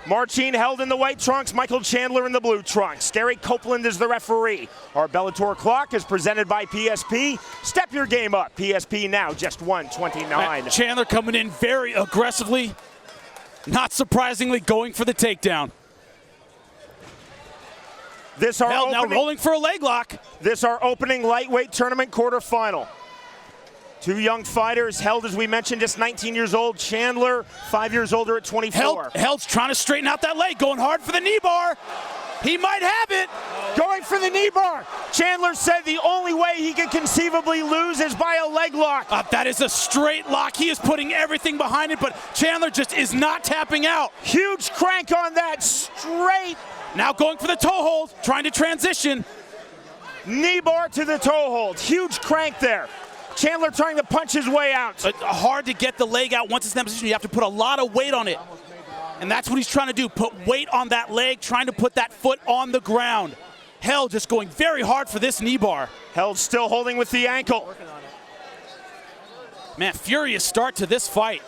Marcin held in the white trunks, Michael Chandler in the blue trunks. Gary Copeland is the referee. Our Bellator clock is presented by PSP. Step your game up. PSP now just 129. Chandler coming in very aggressively. Not surprisingly, going for the takedown. This our Held, now rolling for a leg lock. This our opening lightweight tournament quarterfinal. Two young fighters, held, as we mentioned, just 19 years old. Chandler, 5 years older at 24. Held's trying to straighten out that leg, going hard for the knee bar. He might have it. Going for the knee bar. Chandler said the only way he can conceivably lose is by a leg lock. That is a straight lock. He is putting everything behind it, but Chandler just is not tapping out. Huge crank on that straight. Now going for the toe hold, trying to transition. Knee bar to the toe hold. Huge crank there. Chandler trying to punch his way out. Hard to get the leg out once it's in that position. You have to put a lot of weight on it. And that's what he's trying to do, put weight on that leg, trying to put that foot on the ground. Held just going very hard for this knee bar. Held still holding with the ankle. Man, furious start to this fight.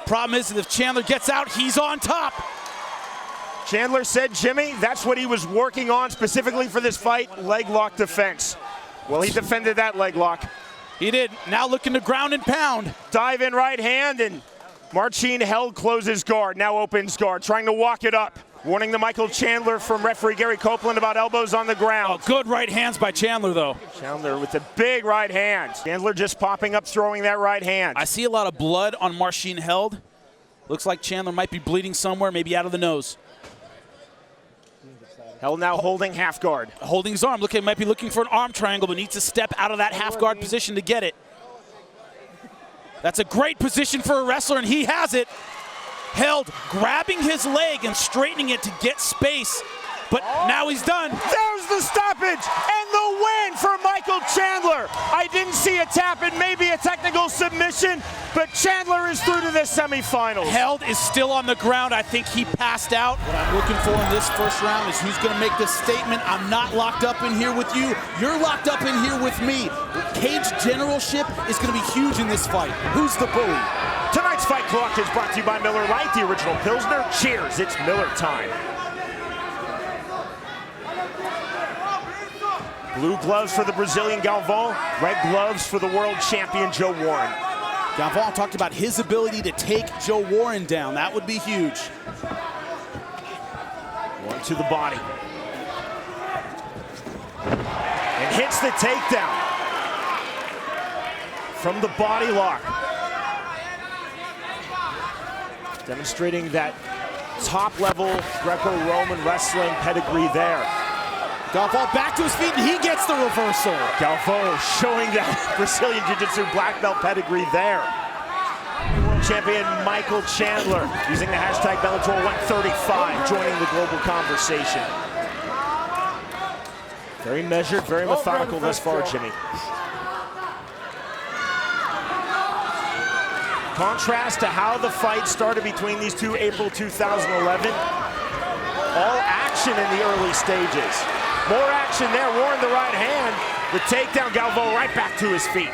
Problem is that if Chandler gets out, he's on top. Chandler said, Jimmy, that's what he was working on specifically for this fight, leg lock defense. Well, he defended that leg lock. He did. Now looking to ground and pound. Dive in right hand, and Marcin held, closes guard, now opens guard, trying to walk it up. Warning to Michael Chandler from referee Gary Copeland about elbows on the ground. Oh, good right hands by Chandler, though. Chandler with the big right hand. Chandler just popping up, throwing that right hand. I see a lot of blood on Marcin held. Looks like Chandler might be bleeding somewhere, maybe out of the nose. Held now holding half guard. Holding his arm. Look, he might be looking for an arm triangle, but needs to step out of that half guard position to get it. That's a great position for a wrestler, and he has it. Held, grabbing his leg and straightening it to get space, but now he's done. There's the stoppage and the win for Michael Chandler. I didn't see a tap and maybe a technical submission, but Chandler is through to the semifinals. Held is still on the ground. I think he passed out. What I'm looking for in this first round is who's going to make this statement. I'm not locked up in here with you. You're locked up in here with me. Cage generalship is going to be huge in this fight. Who's the bully? Tonight's fight clock is brought to you by Miller Lite, the original Pilsner. Cheers, it's Miller time. Blue gloves for the Brazilian Galvão, red gloves for the world champion Joe Warren. Galvão talked about his ability to take Joe Warren down. That would be huge. One to the body. And hits the takedown from the body lock. Demonstrating that top-level Greco-Roman wrestling pedigree there. Galvão back to his feet, and he gets the reversal. Galvão showing that Brazilian Jiu-Jitsu black belt pedigree there. World champion Michael Chandler using the hashtag Bellator 135, joining the global conversation. Very measured, very methodical thus far, Jimmy. Contrast to how the fight started between these two April 2011. All action in the early stages. More action there, Warren the right hand. The takedown, Galvão right back to his feet.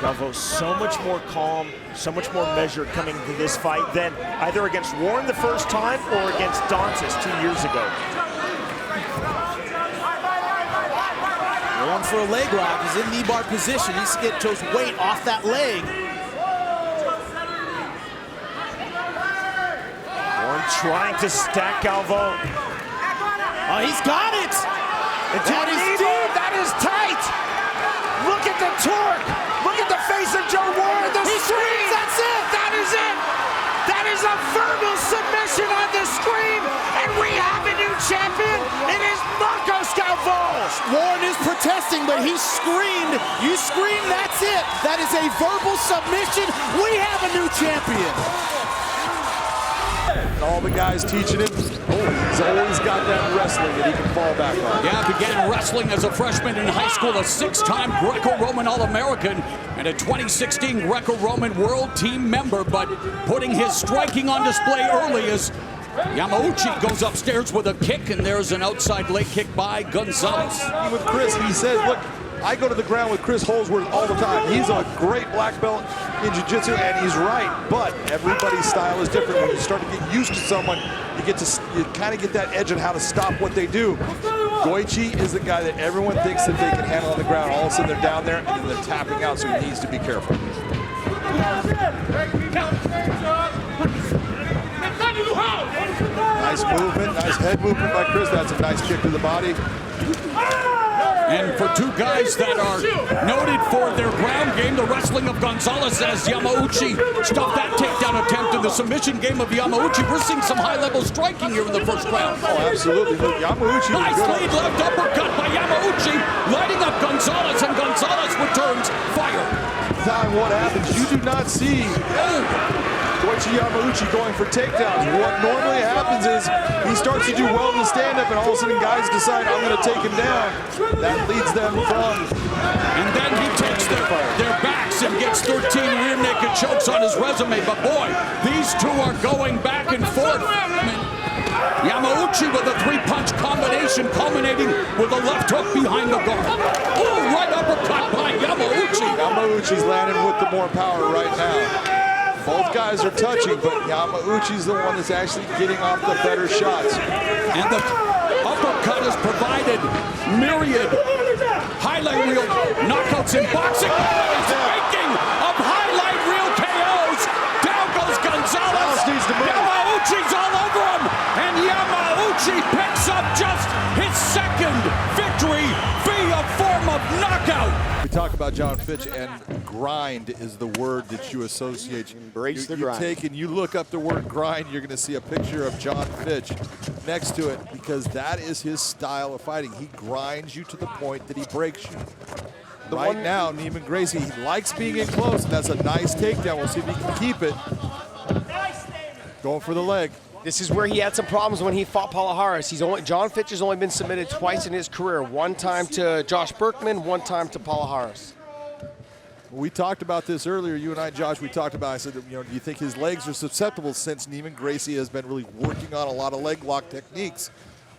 Galvão so much more calm, so much more measured coming to this fight than either against Warren the first time or against Dantas 2 years ago. Going for a leg lock. He's in knee bar position. He needs to get Joe's weight off that leg. Warren trying to stack Galvão. Oh, he's got it! That is deep. That is tight. Look at the torque. Look at the face of Joe Warren. He screams. That's it. That is it. That is a verbal submission on the screen, and we have a new champion. It is Marcos Galvão. Warren is protesting, but he screamed. You scream, that's it. That is a verbal submission. We have a new champion. All the guys teaching him, he's always got that wrestling that he can fall back on. Yeah, began wrestling as a freshman in high school, a six-time Greco-Roman All-American, and a 2016 Greco-Roman World Team member, but putting his striking on display early as Yamauchi goes upstairs with a kick, and there's an outside leg kick by Gonzalez. With Chris, he said, look, I go to the ground with Chris Holsworth all the time. He's a great black belt in jiu-jitsu, and he's right. But everybody's style is different. When you start to get used to someone, you kind of get that edge on how to stop what they do. Goiti is the guy that everyone thinks that they can handle on the ground. All of a sudden they're down there and then they're tapping out, so he needs to be careful. Nice movement, nice head movement by Chris. That's a nice kick to the body. And for two guys that are noted for their ground game, the wrestling of Gonzalez as Yamauchi stopped that takedown attempt in the submission game of Yamauchi. We're seeing some high-level striking here in the first round. Oh, absolutely. Look, Yamauchi. Nice lead left uppercut by Yamauchi, lighting up Gonzalez, and Gonzalez returns fire. Time what happens, you do not see Goiti Yamauchi going for takedowns. What normally happens is he starts to do well in the stand-up, and all of a sudden guys decide, I'm going to take him down. That leads them from... And then he takes their backs and gets 13 rear naked chokes on his resume. But boy, these two are going back and forth. Yamauchi with a three-punch combination culminating with a left hook behind the guard. Oh, right uppercut by Yamauchi. Yamauchi's landing with the more power right now. Both guys are touching, but Yamauchi's the one that's actually getting off the better shots. And the uppercut has provided myriad highlight reel knockouts in boxing. Speaking of highlight reel KOs, down goes Gonzalez. Yamauchi's all over him, and Yamauchi picks up just his second victory via form of knockout. We talk about John Fitch, and grind is the word that you associate. Embrace the grind. You take and you look up the word grind, you're going to see a picture of John Fitch next to it, because that is his style of fighting. He grinds you to the point that he breaks you. Right now, Neiman Gracie, he likes being in close, and that's a nice takedown. We'll see if he can keep it. Going for the leg. This is where he had some problems when he fought Palaharis. John Fitch has only been submitted twice in his career. One time to Josh Berkman, one time to Palaharis. We talked about this earlier, you and I, Josh. We talked about, I said, do you think his legs are susceptible, since Neiman Gracie has been really working on a lot of leg lock techniques?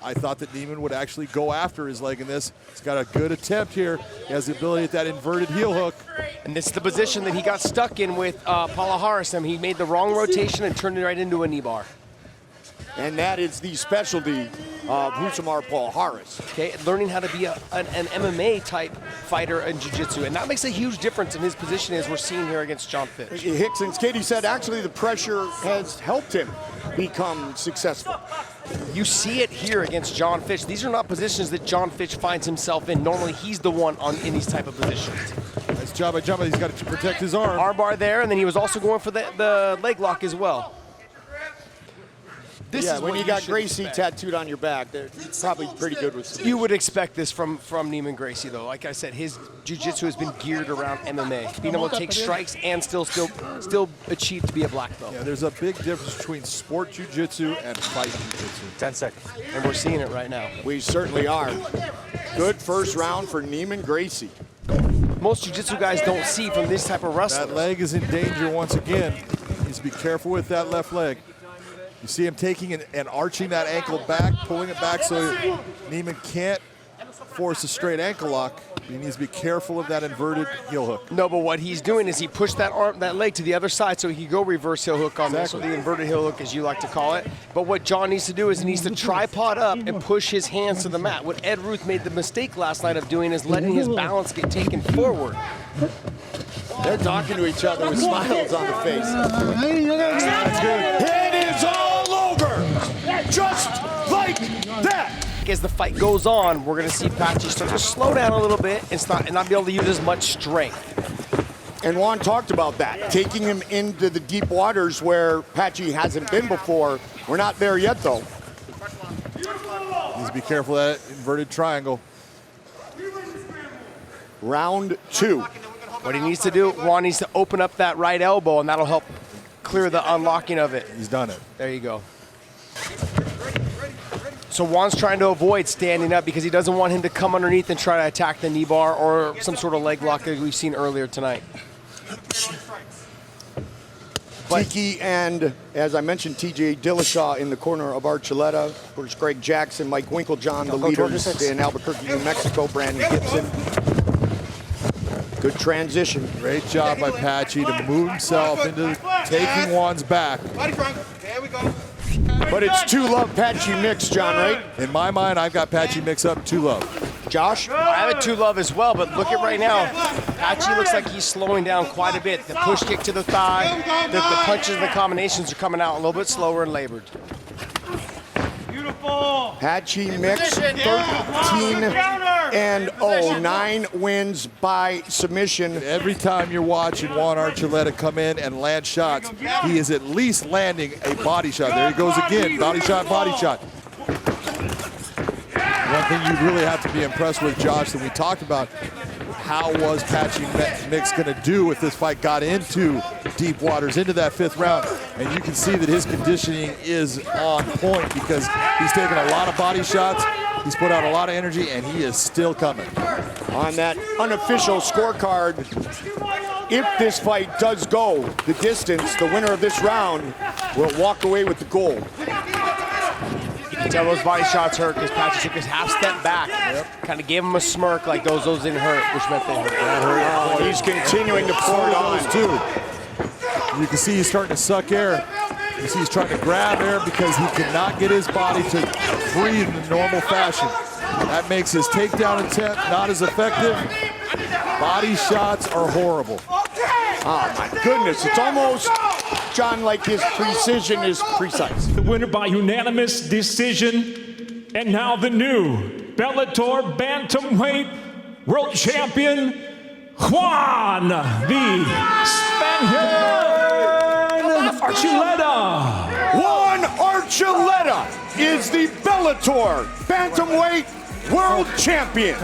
I thought that Neiman would actually go after his leg in this. He's got a good attempt here. He has the ability at that inverted heel hook. And this is the position that he got stuck in with Palaharis. I mean, he made the wrong rotation and turned it right into a knee bar. And that is the specialty of Rousimar Palaharis. Okay, learning how to be an MMA-type fighter in jiu-jitsu. And that makes a huge difference in his position, as we're seeing here against John Fitch. Hickson's Katie said actually the pressure has helped him become successful. You see it here against John Fitch. These are not positions that John Fitch finds himself in. Normally, he's the one in these type of positions. Nice job by Jumbo. He's got to protect his arm. Arm bar there, and then he was also going for the leg lock as well. This is when you got Gracie tattooed on your back, it's probably pretty good with submission. You would expect this from Neiman Gracie, though. Like I said, his jiu-jitsu has been geared around MMA, being able to take strikes and still achieve to be a black belt. Yeah, there's a big difference between sport jiu-jitsu and fight jiu-jitsu. 10 seconds. And we're seeing it right now. We certainly are. Good first round for Neiman Gracie. Most jiu-jitsu guys don't see from this type of wrestling. That leg is in danger once again. He needs to be careful with that left leg. You see him taking and arching that ankle back, pulling it back so Neiman can't force a straight ankle lock. He needs to be careful of that inverted heel hook. No, but what he's doing is he pushed that leg to the other side so he can go reverse heel hook on this, or the inverted heel hook, as you like to call it. But what John needs to do is he needs to tripod up and push his hands to the mat. What Ed Ruth made the mistake last night of doing is letting his balance get taken forward. They're talking to each other with smiles on the face. That's good. It is all over, just like that. As the fight goes on, we're going to see Patchy start to slow down a little bit and not be able to use as much strength. And Juan talked about that, taking him into the deep waters where Patchy hasn't been before. We're not there yet, though. Needs to be careful of that inverted triangle. Round two. What he needs to do, Juan needs to open up that right elbow, and that'll help clear the unlocking of it. He's done it. There you go. So Juan's trying to avoid standing up because he doesn't want him to come underneath and try to attack the knee bar or some sort of leg lock that we've seen earlier tonight. Tiki and, as I mentioned, TJ Dillashaw in the corner of Archuleta. Of course, Greg Jackson, Mike Winklejohn, the leaders in Albuquerque, New Mexico, Brandon Gibson. Good transition. Great job by Patchy to move himself into taking Juan's back. But it's 2-love Patchy mix, John, right? In my mind, I've got Patchy mix up 2-love. Josh? I have a 2-love as well, but look at right now. Patchy looks like he's slowing down quite a bit. The push kick to the thigh, the punches and the combinations are coming out a little bit slower and labored. Patchy mix 13-0, 9 wins by submission. Every time you're watching Juan Archuleta come in and land shots, he is at least landing a body shot. There he goes again, body shot, body shot. One thing you really have to be impressed with, Josh, that we talked about, how was Patchy Mix going to do if this fight got into deep waters, into that 5th round? And you can see that his conditioning is on point because he's taken a lot of body shots, he's put out a lot of energy, and he is still coming. On that unofficial scorecard, if this fight does go the distance, the winner of this round will walk away with the gold. You can tell those body shots hurt because Patchy took his half step back. Kind of gave him a smirk like those didn't hurt, which meant they hurt. Oh, he's continuing to pour it on. Too. You can see he's starting to suck air. You see he's trying to grab air because he cannot get his body to breathe in the normal fashion. That makes his takedown attempt not as effective. Body shots are horrible. Oh my goodness, it's almost, John, like his precision is precise. The winner by unanimous decision, and now the new Bellator Bantamweight World Champion, Juan the Spaniard Archuleta. Juan Archuleta is the Bellator Bantamweight World Champion.